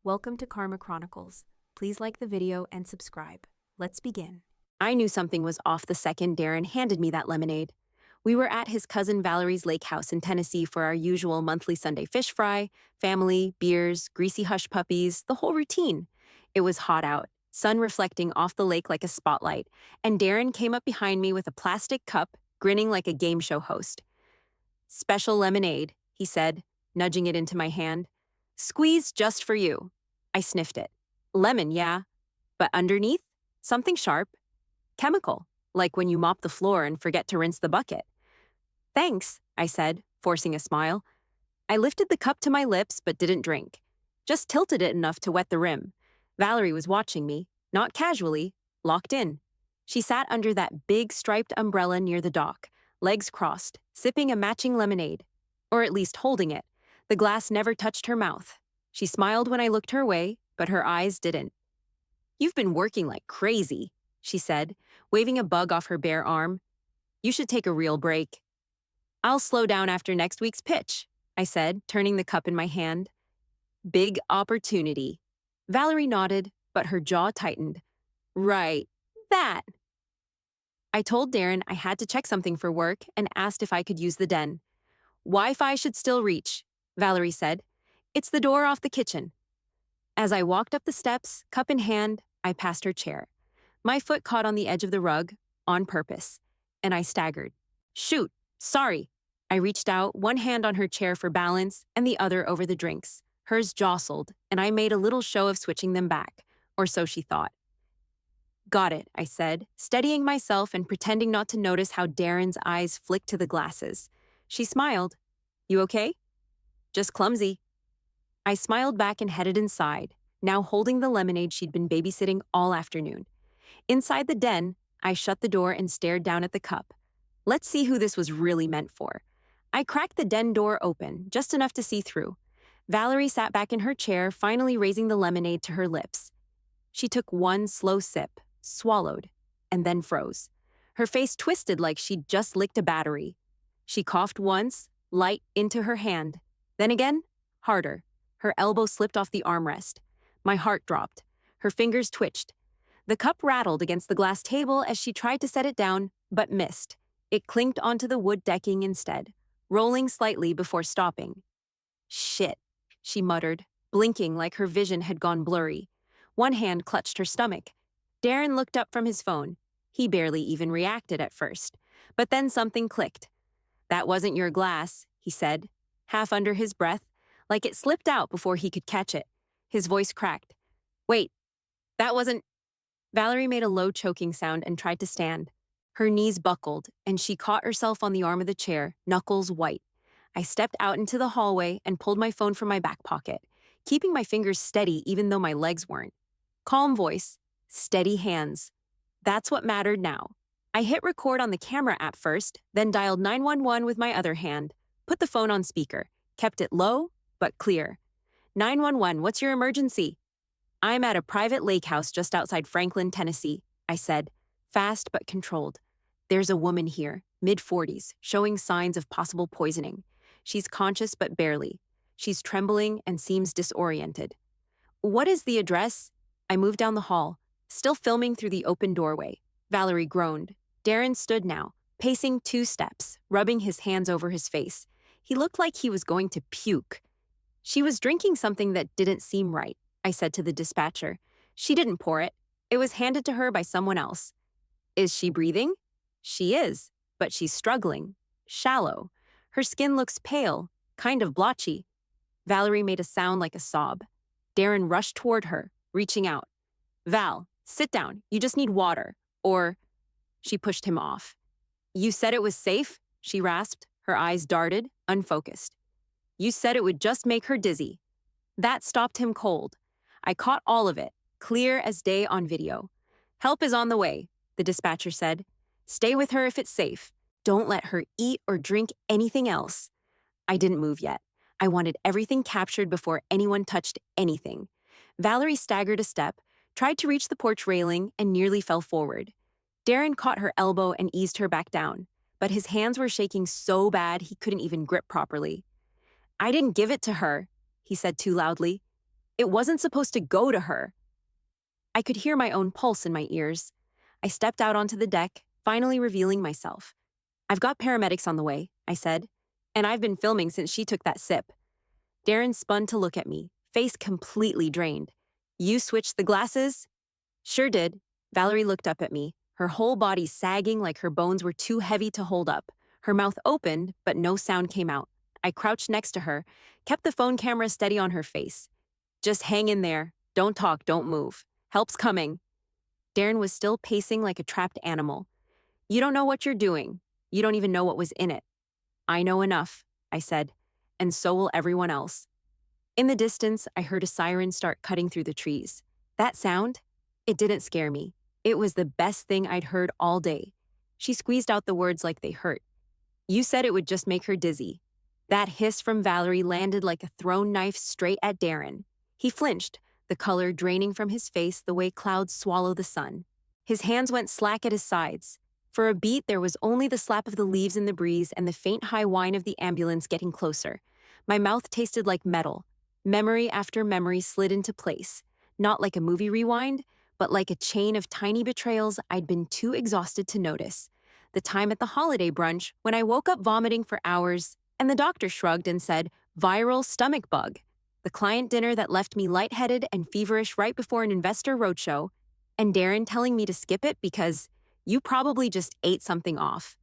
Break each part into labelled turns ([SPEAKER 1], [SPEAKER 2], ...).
[SPEAKER 1] Welcome to Karma Chronicles. Please like the video and subscribe. Let's begin.
[SPEAKER 2] I knew something was off the second Darren handed me that lemonade. We were at his cousin Valerie's lake house in Tennessee for our usual monthly Sunday fish fry, family, beers, greasy hush puppies, the whole routine. It was hot out, sun reflecting off the lake like a spotlight, and Darren came up behind me with a plastic cup, grinning like a game show host. "Special lemonade," he said, nudging it into my hand. "Squeezed just for you." I sniffed it. Lemon, yeah. But underneath? Something sharp. Chemical, like when you mop the floor and forget to rinse the bucket. "Thanks," I said, forcing a smile. I lifted the cup to my lips but didn't drink. Just tilted it enough to wet the rim. Valerie was watching me, not casually, locked in. She sat under that big striped umbrella near the dock, legs crossed, sipping a matching lemonade. Or at least holding it. The glass never touched her mouth. She smiled when I looked her way, but her eyes didn't. "You've been working like crazy," she said, waving a bug off her bare arm. "You should take a real break." "I'll slow down after next week's pitch," I said, turning the cup in my hand. "Big opportunity." Valerie nodded, but her jaw tightened. "Right, that." I told Darren I had to check something for work and asked if I could use the den. "Wi-Fi should still reach," Valerie said. "It's the door off the kitchen." As I walked up the steps, cup in hand, I passed her chair. My foot caught on the edge of the rug, on purpose, and I staggered. "Shoot, sorry." I reached out, one hand on her chair for balance and the other over the drinks. Hers jostled, and I made a little show of switching them back, or so she thought. "Got it," I said, steadying myself and pretending not to notice how Darren's eyes flicked to the glasses. She smiled. "You okay?" "Just clumsy." I smiled back and headed inside, now holding the lemonade she'd been babysitting all afternoon. Inside the den, I shut the door and stared down at the cup. Let's see who this was really meant for. I cracked the den door open, just enough to see through. Valerie sat back in her chair, finally raising the lemonade to her lips. She took one slow sip, swallowed, and then froze. Her face twisted like she'd just licked a battery. She coughed once, light into her hand. Then again, harder. Her elbow slipped off the armrest. My heart dropped. Her fingers twitched. The cup rattled against the glass table as she tried to set it down, but missed. It clinked onto the wood decking instead, rolling slightly before stopping. "Shit," she muttered, blinking like her vision had gone blurry. One hand clutched her stomach. Darren looked up from his phone. He barely even reacted at first. But then something clicked. "That wasn't your glass," he said, half under his breath, like it slipped out before he could catch it. His voice cracked. "Wait, that wasn't—" Valerie made a low choking sound and tried to stand. Her knees buckled, and she caught herself on the arm of the chair, knuckles white. I stepped out into the hallway and pulled my phone from my back pocket, keeping my fingers steady even though my legs weren't. Calm voice, steady hands. That's what mattered now. I hit record on the camera app first, then dialed 911 with my other hand, put the phone on speaker, kept it low, but clear. 911, what's your emergency?" "I'm at a private lake house just outside Franklin, Tennessee," I said, fast but controlled. "There's a woman here, mid-40s, showing signs of possible poisoning. She's conscious but barely. She's trembling and seems disoriented." "What is the address?" I moved down the hall, still filming through the open doorway. Valerie groaned. Darren stood now, pacing 2 steps, rubbing his hands over his face. He looked like he was going to puke. "She was drinking something that didn't seem right," I said to the dispatcher. "She didn't pour it. It was handed to her by someone else." "Is she breathing?" "She is, but she's struggling. Shallow. Her skin looks pale, kind of blotchy." Valerie made a sound like a sob. Darren rushed toward her, reaching out. "Val, sit down. You just need water. Or—" She pushed him off. "You said it was safe?" she rasped, her eyes darted, unfocused. "You said it would just make her dizzy." That stopped him cold. I caught all of it, clear as day on video. "Help is on the way," the dispatcher said. "Stay with her if it's safe. Don't let her eat or drink anything else." I didn't move yet. I wanted everything captured before anyone touched anything. Valerie staggered a step, tried to reach the porch railing, and nearly fell forward. Darren caught her elbow and eased her back down, but his hands were shaking so bad he couldn't even grip properly. "I didn't give it to her," he said too loudly. It wasn't supposed to go to her. I could hear my own pulse in my ears. I stepped out onto the deck, finally revealing myself. "I've got paramedics on the way," I said, "and I've been filming since she took that sip." Darren spun to look at me, face completely drained. "You switched the glasses?" "Sure did." Valerie looked up at me, her whole body sagging like her bones were too heavy to hold up. Her mouth opened, but no sound came out. I crouched next to her, kept the phone camera steady on her face. "Just hang in there. Don't talk, don't move. Help's coming." Darren was still pacing like a trapped animal. "You don't know what you're doing. You don't even know what was in it." "I know enough," I said, "and so will everyone else." In the distance, I heard a siren start cutting through the trees. That sound, it didn't scare me. It was the best thing I'd heard all day. She squeezed out the words like they hurt. "You said it would just make her dizzy." That hiss from Valerie landed like a thrown knife straight at Darren. He flinched, the color draining from his face the way clouds swallow the sun. His hands went slack at his sides. For a beat, there was only the slap of the leaves in the breeze and the faint high whine of the ambulance getting closer. My mouth tasted like metal. Memory after memory slid into place, not like a movie rewind, but like a chain of tiny betrayals I'd been too exhausted to notice. The time at the holiday brunch, when I woke up vomiting for hours, and the doctor shrugged and said, "Viral stomach bug." The client dinner that left me lightheaded and feverish right before an investor roadshow, and Darren telling me to skip it because you probably just ate something off.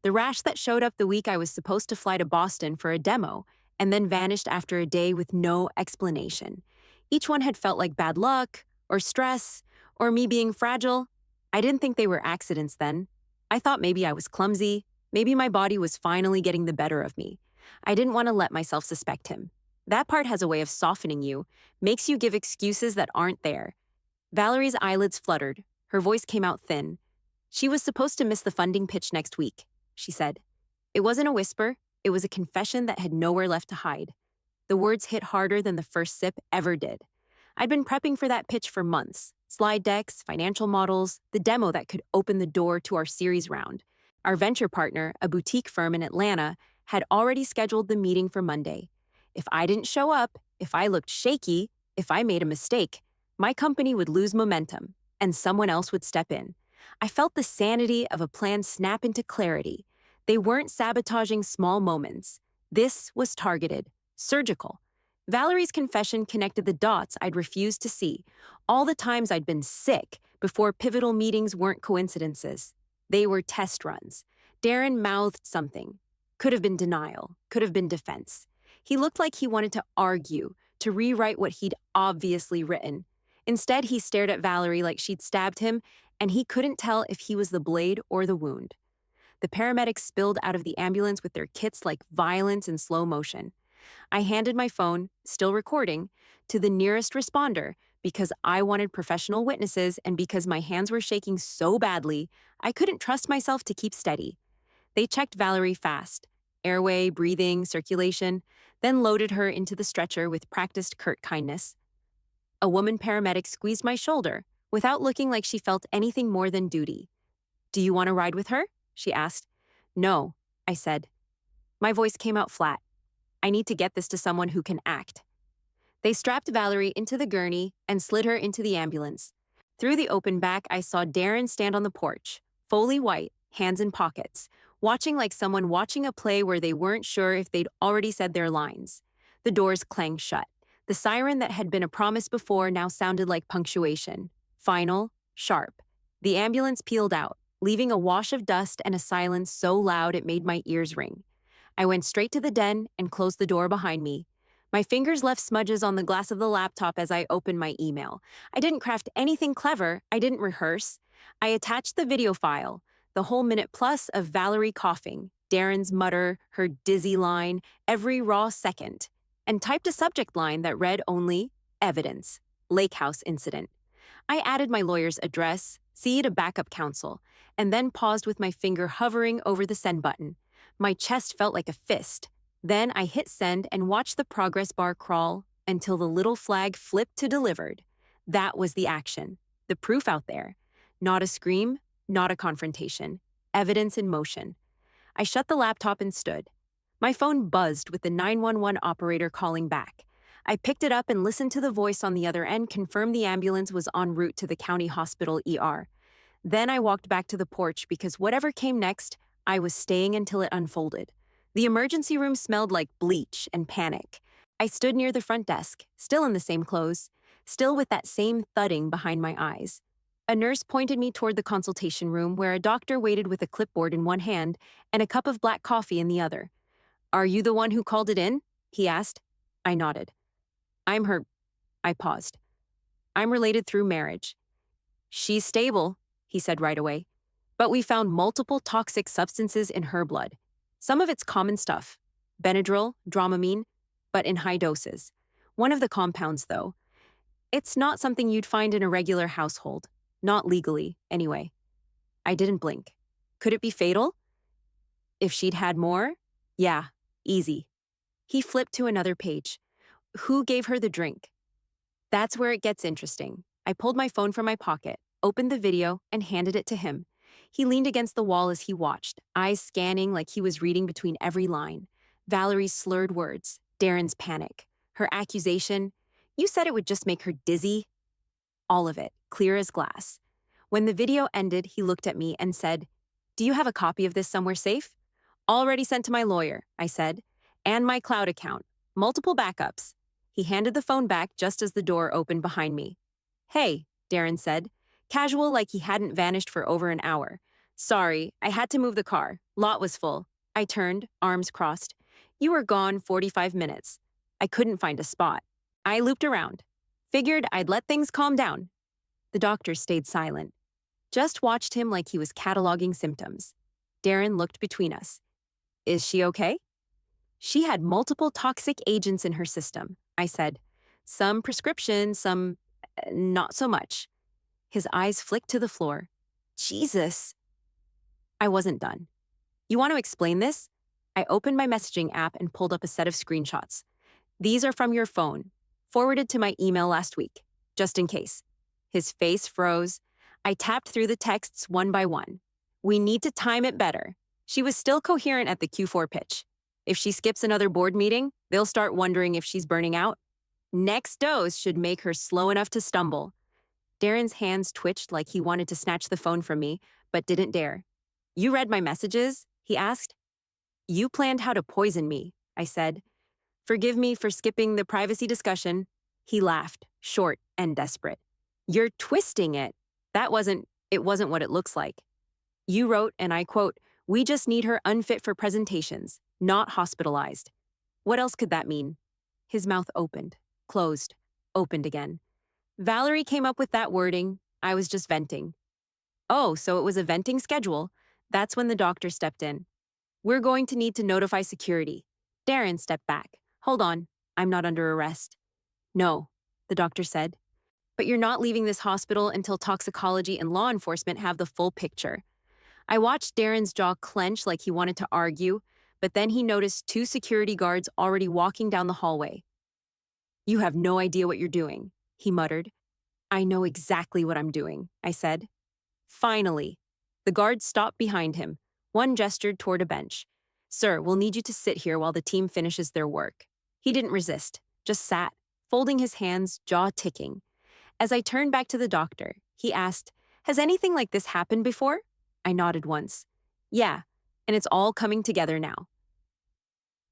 [SPEAKER 2] The rash that showed up the week I was supposed to fly to Boston for a demo, and then vanished after a day with no explanation. Each one had felt like bad luck, or stress, or me being fragile. I didn't think they were accidents then. I thought maybe I was clumsy, maybe my body was finally getting the better of me. I didn't want to let myself suspect him. That part has a way of softening you, makes you give excuses that aren't there. Valerie's eyelids fluttered. Her voice came out thin. "She was supposed to miss the funding pitch next week," she said. It wasn't a whisper, it was a confession that had nowhere left to hide. The words hit harder than the first sip ever did. I'd been prepping for that pitch for months. Slide decks, financial models, the demo that could open the door to our series round. Our venture partner, a boutique firm in Atlanta, had already scheduled the meeting for Monday. If I didn't show up, if I looked shaky, if I made a mistake, my company would lose momentum, and someone else would step in. I felt the sanity of a plan snap into clarity. They weren't sabotaging small moments. This was targeted, surgical. Valerie's confession connected the dots I'd refused to see. All the times I'd been sick before pivotal meetings weren't coincidences. They were test runs. Darren mouthed something. Could have been denial, could have been defense. He looked like he wanted to argue, to rewrite what he'd obviously written. Instead, he stared at Valerie like she'd stabbed him, and he couldn't tell if he was the blade or the wound. The paramedics spilled out of the ambulance with their kits like violence in slow motion. I handed my phone, still recording, to the nearest responder because I wanted professional witnesses and because my hands were shaking so badly, I couldn't trust myself to keep steady. They checked Valerie fast, airway, breathing, circulation, then loaded her into the stretcher with practiced curt kindness. A woman paramedic squeezed my shoulder without looking like she felt anything more than duty. "Do you want to ride with her?" she asked. "No," I said. My voice came out flat. "I need to get this to someone who can act." They strapped Valerie into the gurney and slid her into the ambulance. Through the open back, I saw Darren stand on the porch, fully white, hands in pockets, watching like someone watching a play where they weren't sure if they'd already said their lines. The doors clanged shut. The siren that had been a promise before now sounded like punctuation. Final, sharp. The ambulance peeled out, leaving a wash of dust and a silence so loud it made my ears ring. I went straight to the den and closed the door behind me. My fingers left smudges on the glass of the laptop as I opened my email. I didn't craft anything clever, I didn't rehearse. I attached the video file, the whole minute plus of Valerie coughing, Darren's mutter, her dizzy line, every raw second, and typed a subject line that read only, "Evidence, Lake House incident." I added my lawyer's address, CC'd a backup counsel, and then paused with my finger hovering over the send button. My chest felt like a fist. Then I hit send and watched the progress bar crawl until the little flag flipped to delivered. That was the action, the proof out there. Not a scream, not a confrontation. Evidence in motion. I shut the laptop and stood. My phone buzzed with the 911 operator calling back. I picked it up and listened to the voice on the other end confirm the ambulance was en route to the county hospital ER. Then I walked back to the porch because whatever came next, I was staying until it unfolded. The emergency room smelled like bleach and panic. I stood near the front desk, still in the same clothes, still with that same thudding behind my eyes. A nurse pointed me toward the consultation room where a doctor waited with a clipboard in one hand and a cup of black coffee in the other. "Are you the one who called it in?" he asked. I nodded. "I'm her." I paused. "I'm related through marriage." "She's stable," he said right away. "But we found multiple toxic substances in her blood. Some of it's common stuff, Benadryl, Dramamine, but in high doses. One of the compounds, though, it's not something you'd find in a regular household. Not legally, anyway." I didn't blink. Could it be fatal? If she'd had more? Yeah, easy. He flipped to another page. "Who gave her the drink?" That's where it gets interesting. I pulled my phone from my pocket, opened the video, and handed it to him. He leaned against the wall as he watched, eyes scanning like he was reading between every line. Valerie's slurred words, Darren's panic, her accusation, "You said it would just make her dizzy." All of it, clear as glass. When the video ended, he looked at me and said, "Do you have a copy of this somewhere safe?" "Already sent to my lawyer," I said, "and my cloud account. Multiple backups." He handed the phone back just as the door opened behind me. "Hey," Darren said, casual like he hadn't vanished for over an hour. "Sorry, I had to move the car. Lot was full." I turned, arms crossed. "You were gone 45 minutes. I couldn't find a spot." I looped around. Figured I'd let things calm down. The doctor stayed silent. Just watched him like he was cataloging symptoms. Darren looked between us. "Is she okay?" "She had multiple toxic agents in her system," I said. "Some prescription, some not so much." His eyes flicked to the floor. "Jesus." I wasn't done. "You want to explain this?" I opened my messaging app and pulled up a set of screenshots. "These are from your phone, forwarded to my email last week, just in case." His face froze. I tapped through the texts one by one. "We need to time it better." She was still coherent at the Q4 pitch. If she skips another board meeting, they'll start wondering if she's burning out. Next dose should make her slow enough to stumble. Darren's hands twitched like he wanted to snatch the phone from me, but didn't dare. "You read my messages?" he asked. "You planned how to poison me," I said. "Forgive me for skipping the privacy discussion." He laughed, short and desperate. "You're twisting it. It wasn't what it looks like. You wrote, and I quote, 'We just need her unfit for presentations, not hospitalized.' What else could that mean?" His mouth opened, closed, opened again. "Valerie came up with that wording. I was just venting." "Oh, so it was a venting schedule." That's when the doctor stepped in. "We're going to need to notify security." Darren stepped back. "Hold on, I'm not under arrest." "No," the doctor said. "But you're not leaving this hospital until toxicology and law enforcement have the full picture." I watched Darren's jaw clench like he wanted to argue, but then he noticed 2 security guards already walking down the hallway. "You have no idea what you're doing," he muttered. "I know exactly what I'm doing," I said. Finally, the guards stopped behind him. One gestured toward a bench. "Sir, we'll need you to sit here while the team finishes their work." He didn't resist, just sat, folding his hands, jaw ticking. As I turned back to the doctor, he asked, "Has anything like this happened before?" I nodded once. "Yeah, and it's all coming together now."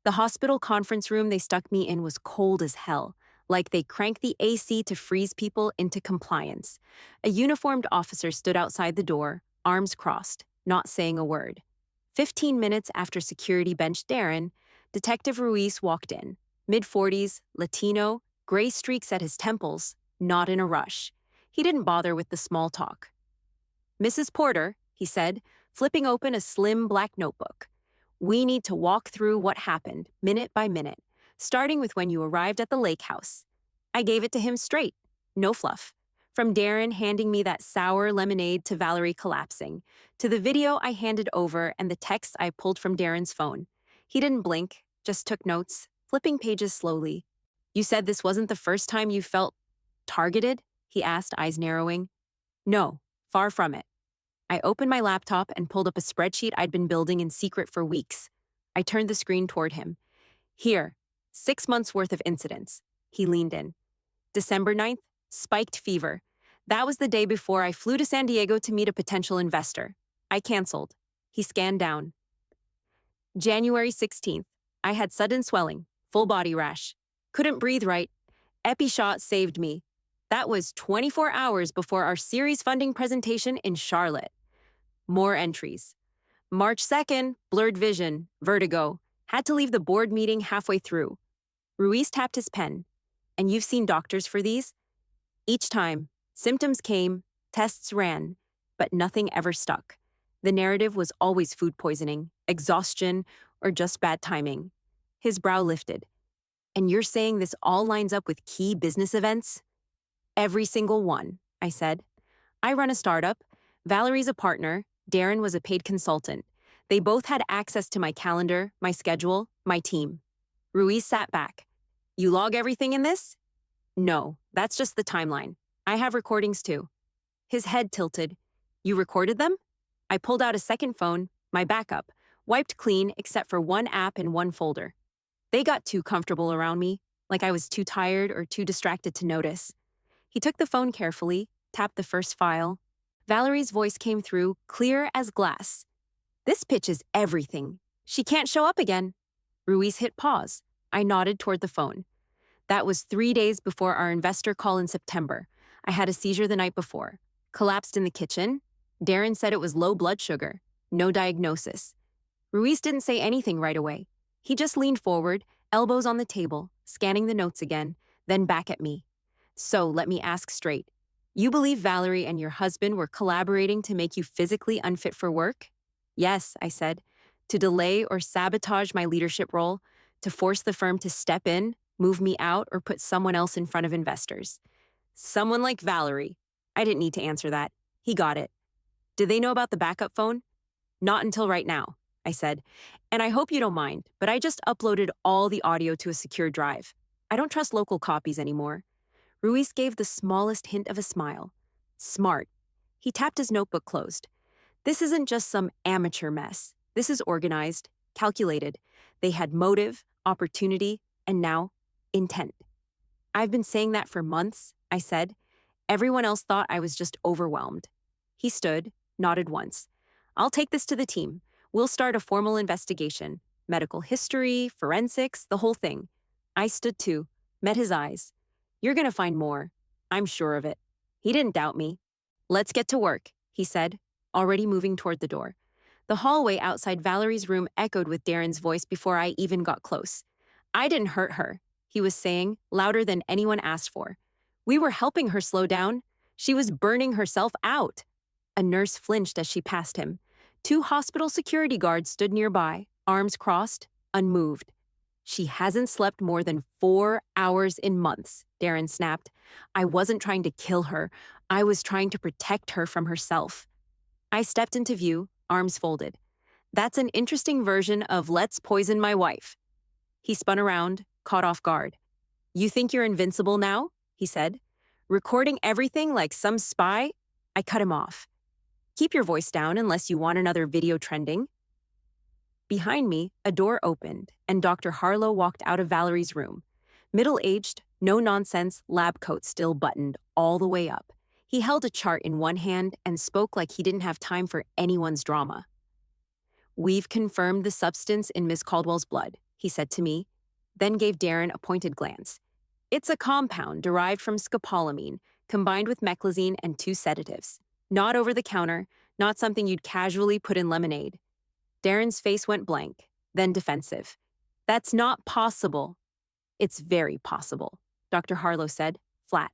[SPEAKER 2] The hospital conference room they stuck me in was cold as hell, like they cranked the AC to freeze people into compliance. A uniformed officer stood outside the door, arms crossed, not saying a word. 15 minutes after security benched Darren, Detective Ruiz walked in, mid-40s, Latino, gray streaks at his temples, not in a rush. He didn't bother with the small talk. "Mrs. Porter," he said, flipping open a slim black notebook. "We need to walk through what happened, minute by minute, starting with when you arrived at the lake house." I gave it to him straight, no fluff. From Darren handing me that sour lemonade to Valerie collapsing, to the video I handed over and the text I pulled from Darren's phone. He didn't blink, just took notes, flipping pages slowly. "You said this wasn't the first time you felt targeted?" he asked, eyes narrowing. "No, far from it." I opened my laptop and pulled up a spreadsheet I'd been building in secret for weeks. I turned the screen toward him. "Here, 6 months worth of incidents." He leaned in. December 9th, spiked fever. That was the day before I flew to San Diego to meet a potential investor. I canceled. He scanned down. January 16th, I had sudden swelling, full body rash. Couldn't breathe right. EpiShot saved me. That was 24 hours before our series funding presentation in Charlotte. More entries. March 2nd, blurred vision, vertigo. Had to leave the board meeting halfway through. Ruiz tapped his pen. And you've seen doctors for these? Each time, symptoms came, tests ran, but nothing ever stuck. The narrative was always food poisoning, exhaustion, or just bad timing. His brow lifted. And you're saying this all lines up with key business events? Every single one, I said. I run a startup. Valerie's a partner. Darren was a paid consultant. They both had access to my calendar, my schedule, my team. Ruiz sat back. You log everything in this? No, that's just the timeline. I have recordings too. His head tilted. You recorded them? I pulled out a second phone, my backup, wiped clean except for one app and one folder. They got too comfortable around me, like I was too tired or too distracted to notice. He took the phone carefully, tapped the first file. Valerie's voice came through, clear as glass. This pitch is everything. She can't show up again. Ruiz hit pause. I nodded toward the phone. That was 3 days before our investor call in September. I had a seizure the night before. Collapsed in the kitchen. Darren said it was low blood sugar. No diagnosis. Ruiz didn't say anything right away. He just leaned forward, elbows on the table, scanning the notes again, then back at me. So, let me ask straight. You believe Valerie and your husband were collaborating to make you physically unfit for work? Yes, I said. To delay or sabotage my leadership role, to force the firm to step in, move me out, or put someone else in front of investors. Someone like Valerie. I didn't need to answer that. He got it. Did they know about the backup phone? Not until right now, I said. And I hope you don't mind, but I just uploaded all the audio to a secure drive. I don't trust local copies anymore. Ruiz gave the smallest hint of a smile. Smart. He tapped his notebook closed. This isn't just some amateur mess. This is organized, calculated. They had motive, opportunity, and now, intent. I've been saying that for months, I said. Everyone else thought I was just overwhelmed. He stood, nodded once. I'll take this to the team. We'll start a formal investigation. Medical history, forensics, the whole thing. I stood too, met his eyes. You're gonna find more. I'm sure of it. He didn't doubt me. Let's get to work, he said, already moving toward the door. The hallway outside Valerie's room echoed with Darren's voice before I even got close. I didn't hurt her, he was saying, louder than anyone asked for. We were helping her slow down. She was burning herself out. A nurse flinched as she passed him. 2 hospital security guards stood nearby, arms crossed, unmoved. She hasn't slept more than 4 hours in months, Darren snapped. I wasn't trying to kill her. I was trying to protect her from herself. I stepped into view, arms folded. That's an interesting version of let's poison my wife. He spun around, caught off guard. You think you're invincible now? He said. Recording everything like some spy? I cut him off. Keep your voice down unless you want another video trending. Behind me, a door opened, and Dr. Harlow walked out of Valerie's room. Middle-aged, no-nonsense lab coat still buttoned all the way up. He held a chart in one hand and spoke like he didn't have time for anyone's drama. We've confirmed the substance in Miss Caldwell's blood, he said to me, then gave Darren a pointed glance. It's a compound derived from scopolamine, combined with meclizine and 2 sedatives. Not over the counter, not something you'd casually put in lemonade. Darren's face went blank, then defensive. That's not possible. It's very possible, Dr. Harlow said, flat.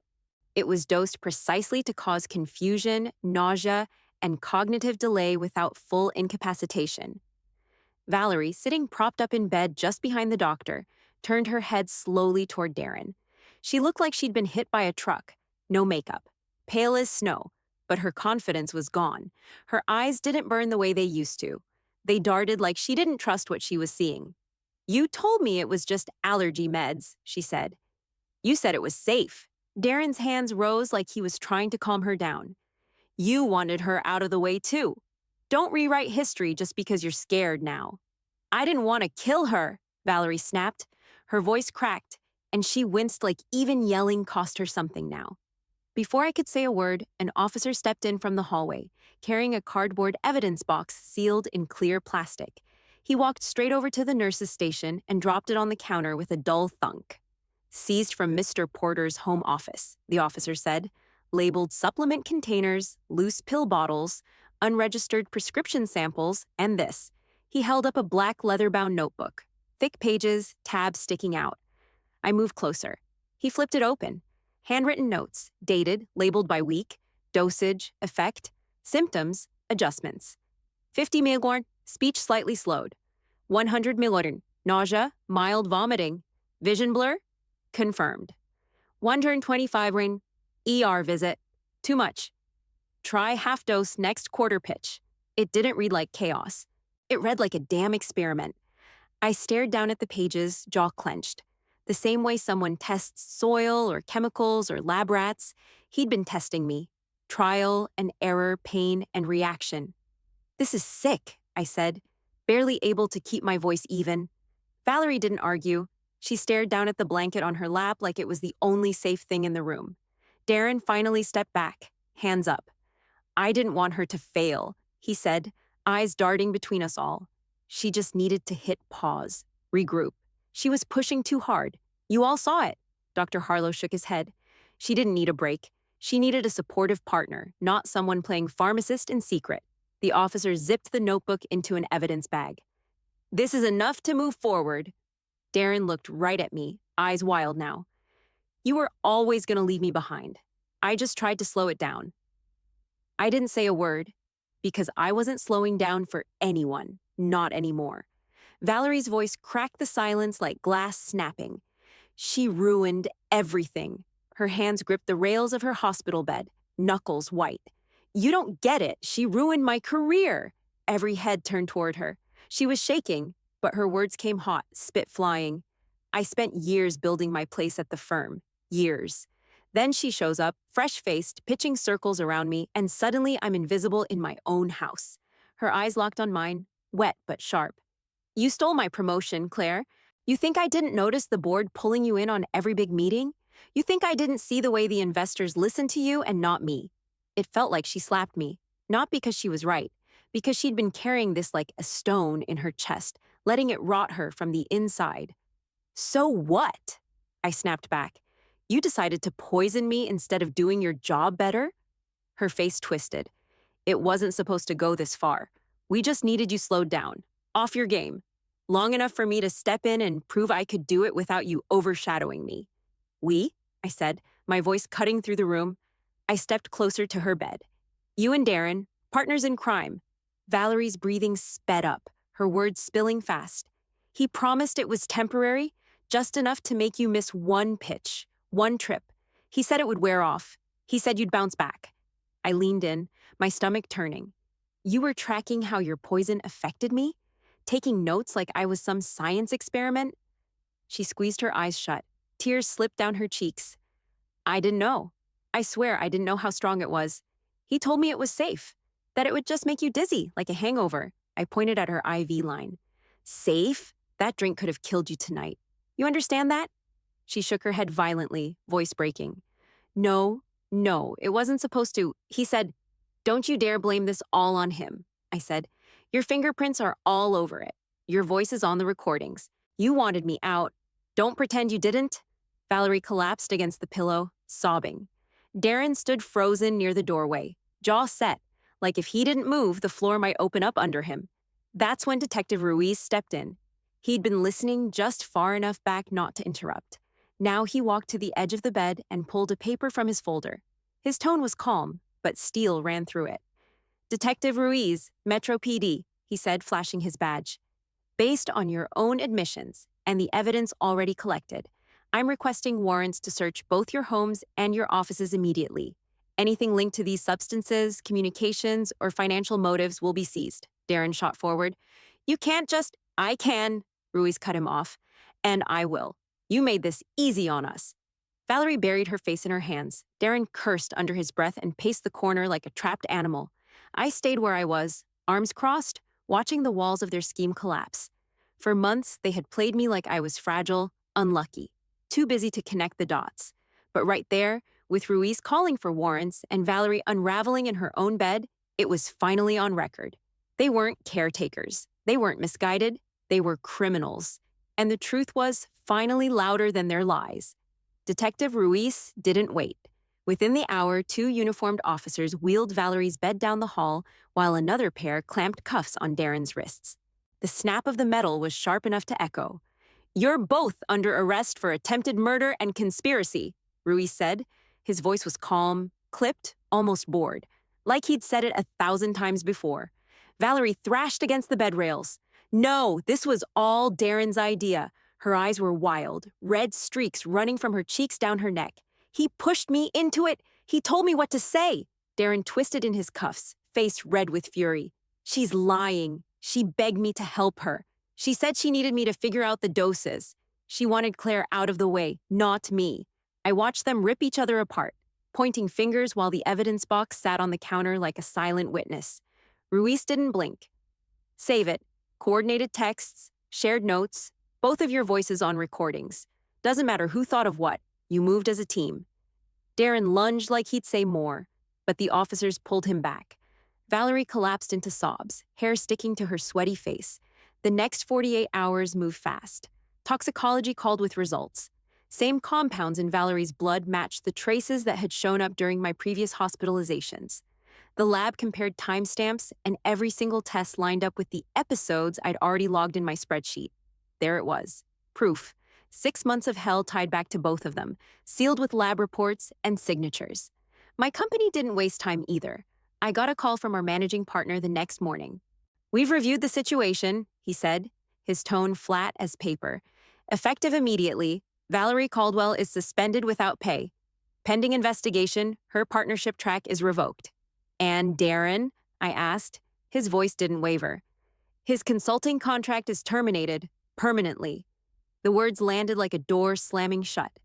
[SPEAKER 2] It was dosed precisely to cause confusion, nausea, and cognitive delay without full incapacitation. Valerie, sitting propped up in bed just behind the doctor, turned her head slowly toward Darren. She looked like she'd been hit by a truck. No makeup. Pale as snow, but her confidence was gone. Her eyes didn't burn the way they used to. They darted like she didn't trust what she was seeing. You told me it was just allergy meds, she said. You said it was safe. Darren's hands rose like he was trying to calm her down. You wanted her out of the way too. Don't rewrite history just because you're scared now. I didn't want to kill her, Valerie snapped. Her voice cracked. and she winced like even yelling cost her something now. Before I could say a word, an officer stepped in from the hallway, carrying a cardboard evidence box sealed in clear plastic. He walked straight over to the nurse's station and dropped it on the counter with a dull thunk. Seized from Mr. Porter's home office, the officer said, labeled supplement containers, loose pill bottles, unregistered prescription samples, and this. He held up a black leather-bound notebook, thick pages, tabs sticking out. I moved closer. He flipped it open. Handwritten notes, dated, labeled by week, dosage, effect, symptoms, adjustments. 50 mg, speech slightly slowed. 100 mg, nausea, mild vomiting. Vision blur, confirmed. 125 ring, ER visit, too much. Try half dose next quarter pitch. It didn't read like chaos. It read like a damn experiment. I stared down at the pages, jaw clenched. The same way someone tests soil or chemicals or lab rats, he'd been testing me. Trial and error, pain and reaction. This is sick, I said, barely able to keep my voice even. Valerie didn't argue. She stared down at the blanket on her lap like it was the only safe thing in the room. Darren finally stepped back, hands up. I didn't want her to fail, he said, eyes darting between us all. She just needed to hit pause, regroup. She was pushing too hard. You all saw it. Dr. Harlow shook his head. She didn't need a break. She needed a supportive partner, not someone playing pharmacist in secret. The officer zipped the notebook into an evidence bag. This is enough to move forward. Darren looked right at me, eyes wild now. You were always going to leave me behind. I just tried to slow it down. I didn't say a word because I wasn't slowing down for anyone, not anymore. Valerie's voice cracked the silence like glass snapping. She ruined everything. Her hands gripped the rails of her hospital bed, knuckles white. You don't get it. She ruined my career. Every head turned toward her. She was shaking, but her words came hot, spit flying. I spent years building my place at the firm. Years. Then she shows up, fresh-faced, pitching circles around me, and suddenly I'm invisible in my own house. Her eyes locked on mine, wet but sharp. You stole my promotion, Claire. You think I didn't notice the board pulling you in on every big meeting? You think I didn't see the way the investors listened to you and not me? It felt like she slapped me, not because she was right, because she'd been carrying this like a stone in her chest, letting it rot her from the inside. So what? I snapped back. You decided to poison me instead of doing your job better? Her face twisted. It wasn't supposed to go this far. We just needed you slowed down. Off your game. Long enough for me to step in and prove I could do it without you overshadowing me. We? I said, my voice cutting through the room. I stepped closer to her bed. You and Darren, partners in crime. Valerie's breathing sped up, her words spilling fast. He promised it was temporary, just enough to make you miss one pitch, one trip. He said it would wear off. He said you'd bounce back. I leaned in, my stomach turning. You were tracking how your poison affected me? Taking notes like I was some science experiment? She squeezed her eyes shut. Tears slipped down her cheeks. I didn't know. I swear I didn't know how strong it was. He told me it was safe, that it would just make you dizzy, like a hangover. I pointed at her IV line. Safe? That drink could have killed you tonight. You understand that? She shook her head violently, voice breaking. No, it wasn't supposed to. He said, don't you dare blame this all on him. I said, your fingerprints are all over it. Your voice is on the recordings. You wanted me out. Don't pretend you didn't. Valerie collapsed against the pillow, sobbing. Darren stood frozen near the doorway, jaw set, like if he didn't move, the floor might open up under him. That's when Detective Ruiz stepped in. He'd been listening just far enough back not to interrupt. Now he walked to the edge of the bed and pulled a paper from his folder. His tone was calm, but steel ran through it. Detective Ruiz, Metro PD, he said, flashing his badge. Based on your own admissions and the evidence already collected, I'm requesting warrants to search both your homes and your offices immediately. Anything linked to these substances, communications, or financial motives will be seized. Darren shot forward. You can't just... I can, Ruiz cut him off. And I will. You made this easy on us. Valerie buried her face in her hands. Darren cursed under his breath and paced the corner like a trapped animal. I stayed where I was, arms crossed, watching the walls of their scheme collapse. For months, they had played me like I was fragile, unlucky. too busy to connect the dots. But right there, with Ruiz calling for warrants and Valerie unraveling in her own bed, it was finally on record. They weren't caretakers. They weren't misguided. They were criminals. And the truth was finally louder than their lies. Detective Ruiz didn't wait. Within the hour, 2 uniformed officers wheeled Valerie's bed down the hall while another pair clamped cuffs on Darren's wrists. The snap of the metal was sharp enough to echo. "You're both under arrest for attempted murder and conspiracy," Ruiz said. His voice was calm, clipped, almost bored, like he'd said it 1,000 times before. Valerie thrashed against the bed rails. No, this was all Darren's idea. Her eyes were wild, red streaks running from her cheeks down her neck. "He pushed me into it. He told me what to say." Darren twisted in his cuffs, face red with fury. "She's lying. She begged me to help her. She said she needed me to figure out the doses. She wanted Claire out of the way, not me." I watched them rip each other apart, pointing fingers while the evidence box sat on the counter like a silent witness. Ruiz didn't blink. "Save it. Coordinated texts, shared notes, both of your voices on recordings. Doesn't matter who thought of what. You moved as a team." Darren lunged like he'd say more, but the officers pulled him back. Valerie collapsed into sobs, hair sticking to her sweaty face. The next 48 hours moved fast. Toxicology called with results. Same compounds in Valerie's blood matched the traces that had shown up during my previous hospitalizations. The lab compared timestamps, and every single test lined up with the episodes I'd already logged in my spreadsheet. There it was. Proof. 6 months of hell tied back to both of them, sealed with lab reports and signatures. My company didn't waste time either. I got a call from our managing partner the next morning. "We've reviewed the situation," he said, his tone flat as paper. "Effective immediately, Valerie Caldwell is suspended without pay. Pending investigation, her partnership track is revoked." "And Darren?" I asked. His voice didn't waver. "His consulting contract is terminated, permanently." The words landed like a door slamming shut.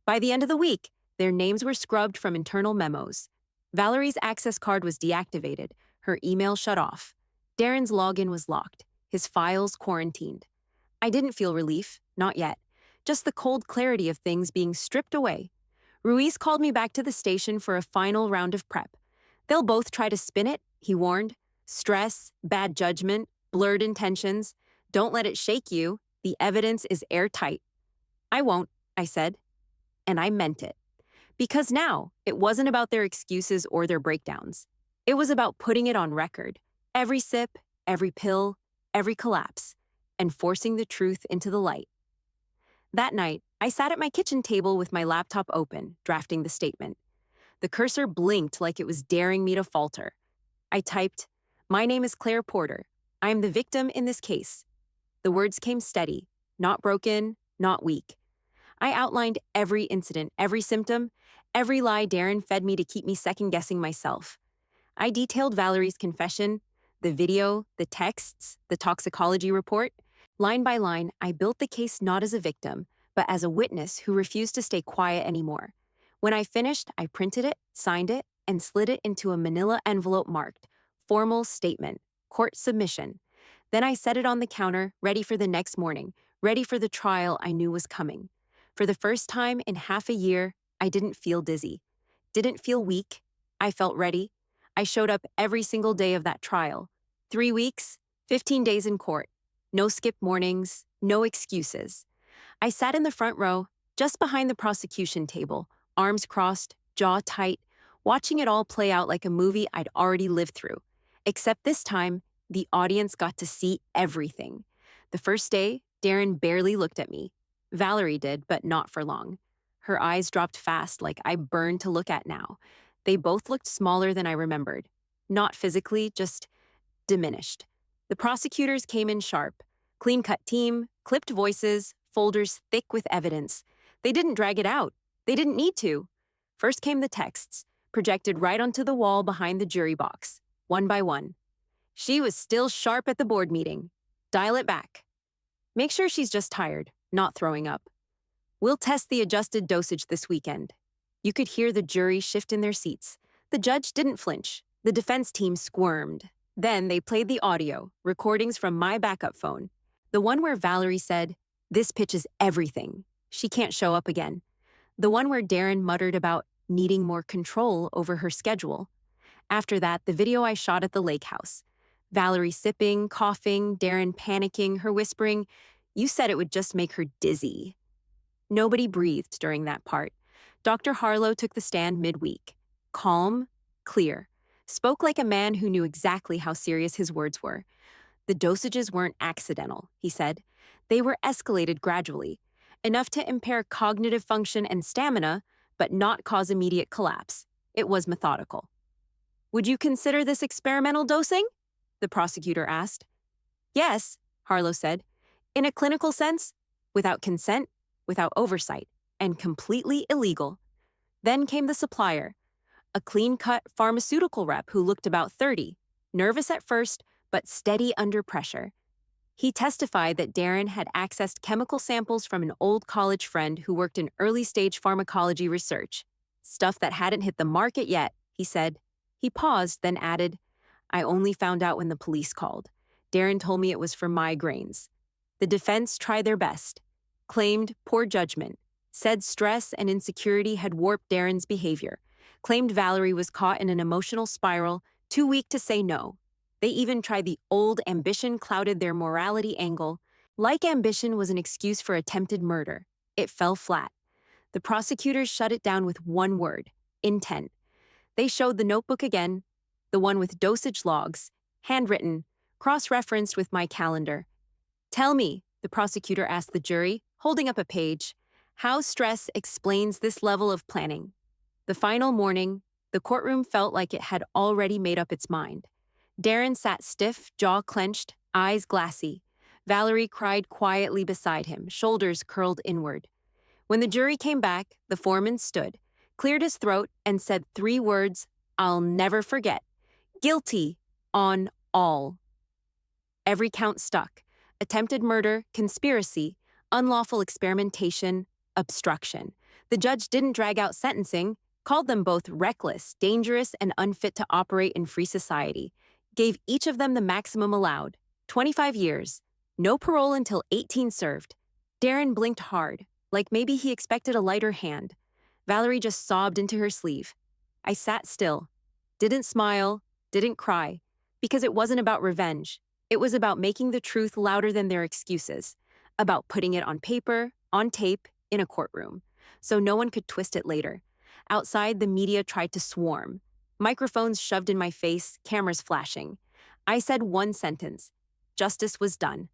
[SPEAKER 2] By the end of the week, their names were scrubbed from internal memos. Valerie's access card was deactivated, her email shut off. Darren's login was locked, his files quarantined. I didn't feel relief, not yet. Just the cold clarity of things being stripped away. Ruiz called me back to the station for a final round of prep. "They'll both try to spin it," he warned. "Stress, bad judgment, blurred intentions. Don't let it shake you. The evidence is airtight." "I won't," I said. And I meant it. Because now, it wasn't about their excuses or their breakdowns. It was about putting it on record. Every sip, every pill, every collapse, and forcing the truth into the light. That night, I sat at my kitchen table with my laptop open, drafting the statement. The cursor blinked like it was daring me to falter. I typed, "My name is Claire Porter. I am the victim in this case." The words came steady, not broken, not weak. I outlined every incident, every symptom, every lie Darren fed me to keep me second-guessing myself. I detailed Valerie's confession, the video, the texts, the toxicology report. Line by line, I built the case not as a victim, but as a witness who refused to stay quiet anymore. When I finished, I printed it, signed it, and slid it into a manila envelope marked "Formal Statement, Court Submission." Then I set it on the counter, ready for the next morning, ready for the trial I knew was coming. For the first time in half a year, I didn't feel dizzy. Didn't feel weak. I felt ready. I showed up every single day of that trial. 3 weeks, 15 days in court. No skip mornings, no excuses. I sat in the front row, just behind the prosecution table, arms crossed, jaw tight, watching it all play out like a movie I'd already lived through. Except this time, the audience got to see everything. The first day, Darren barely looked at me. Valerie did, but not for long. Her eyes dropped fast like I burned to look at now. They both looked smaller than I remembered. Not physically, just diminished. The prosecutors came in sharp. Clean-cut team, clipped voices, folders thick with evidence. They didn't drag it out. They didn't need to. First came the texts, projected right onto the wall behind the jury box, one by one. "She was still sharp at the board meeting. Dial it back. Make sure she's just tired, not throwing up. We'll test the adjusted dosage this weekend." You could hear the jury shift in their seats. The judge didn't flinch. The defense team squirmed. Then they played the audio, recordings from my backup phone. The one where Valerie said, "This pitch is everything." She can't show up again. The one where Darren muttered about needing more control over her schedule. After that, the video I shot at the lake house. Valerie sipping, coughing, Darren panicking, her whispering, "You said it would just make her dizzy." Nobody breathed during that part. Dr. Harlow took the stand midweek. Calm, clear. Spoke like a man who knew exactly how serious his words were. The dosages weren't accidental, he said. They were escalated gradually, enough to impair cognitive function and stamina, but not cause immediate collapse. It was methodical. "Would you consider this experimental dosing?" the prosecutor asked. "Yes," Harlow said. "In a clinical sense, without consent, without oversight, and completely illegal." Then came the supplier, a clean-cut pharmaceutical rep who looked about 30, nervous at first, but steady under pressure. He testified that Darren had accessed chemical samples from an old college friend who worked in early-stage pharmacology research. "Stuff that hadn't hit the market yet," he said. He paused, then added, "I only found out when the police called. Darren told me it was for migraines." The defense tried their best, claimed poor judgment, said stress and insecurity had warped Darren's behavior, claimed Valerie was caught in an emotional spiral, too weak to say no. They even tried the old ambition clouded their morality angle. Like ambition was an excuse for attempted murder. It fell flat. The prosecutors shut it down with one word: intent. They showed the notebook again, the one with dosage logs, handwritten, cross-referenced with my calendar. "Tell me," the prosecutor asked the jury, holding up a page, "how stress explains this level of planning." The final morning, the courtroom felt like it had already made up its mind. Darren sat stiff, jaw clenched, eyes glassy. Valerie cried quietly beside him, shoulders curled inward. When the jury came back, the foreman stood, cleared his throat, and said 3 words I'll never forget: "Guilty on all." Every count stuck: attempted murder, conspiracy, unlawful experimentation, obstruction. The judge didn't drag out sentencing, called them both reckless, dangerous, and unfit to operate in free society, gave each of them the maximum allowed, 25 years, no parole until 18 served. Darren blinked hard, like maybe he expected a lighter hand. Valerie just sobbed into her sleeve. I sat still, didn't smile, didn't cry, because it wasn't about revenge. It was about making the truth louder than their excuses, about putting it on paper, on tape, in a courtroom, so no one could twist it later. Outside, the media tried to swarm. Microphones shoved in my face, cameras flashing. I said one sentence: justice was done.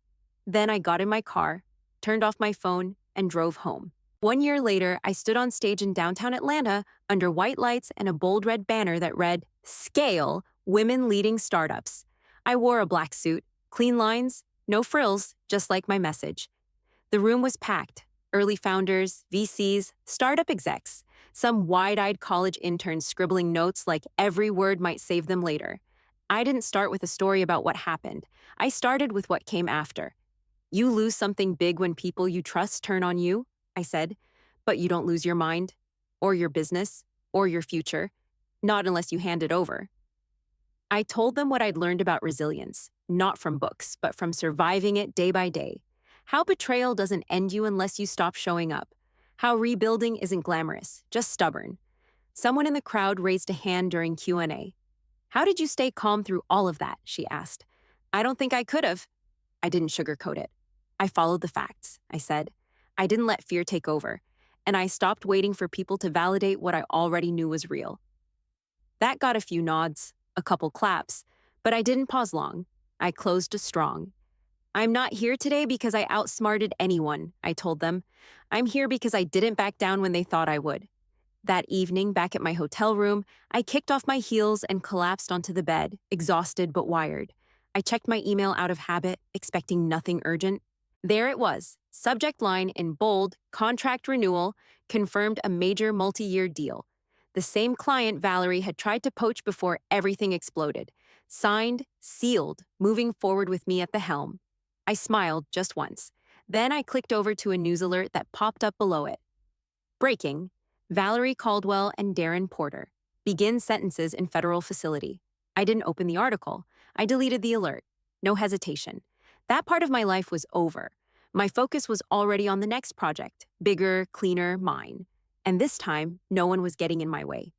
[SPEAKER 2] Then I got in my car, turned off my phone, and drove home. 1 year later, I stood on stage in downtown Atlanta under white lights and a bold red banner that read, "Scale, Women Leading Startups." I wore a black suit, clean lines, no frills, just like my message. The room was packed: early founders, VCs, startup execs, some wide-eyed college interns scribbling notes like every word might save them later. I didn't start with a story about what happened. I started with what came after. "You lose something big when people you trust turn on you," I said, "but you don't lose your mind, or your business, or your future. Not unless you hand it over." I told them what I'd learned about resilience, not from books, but from surviving it day by day. How betrayal doesn't end you unless you stop showing up. How rebuilding isn't glamorous, just stubborn. Someone in the crowd raised a hand during Q&A. "How did you stay calm through all of that?" she asked. "I don't think I could have." I didn't sugarcoat it. "I followed the facts," I said. "I didn't let fear take over, and I stopped waiting for people to validate what I already knew was real." That got a few nods, a couple claps, but I didn't pause long. I closed strong. "I'm not here today because I outsmarted anyone," I told them. "I'm here because I didn't back down when they thought I would." That evening, back at my hotel room, I kicked off my heels and collapsed onto the bed, exhausted but wired. I checked my email out of habit, expecting nothing urgent. There it was, subject line in bold: "Contract renewal, confirmed a major multi-year deal." The same client Valerie had tried to poach before everything exploded. Signed, sealed, moving forward with me at the helm. I smiled just once. Then I clicked over to a news alert that popped up below it. Breaking: Valerie Caldwell and Darren Porter begin sentences in federal facility. I didn't open the article. I deleted the alert. No hesitation. That part of my life was over. My focus was already on the next project, bigger, cleaner, mine. And this time, no one was getting in my way.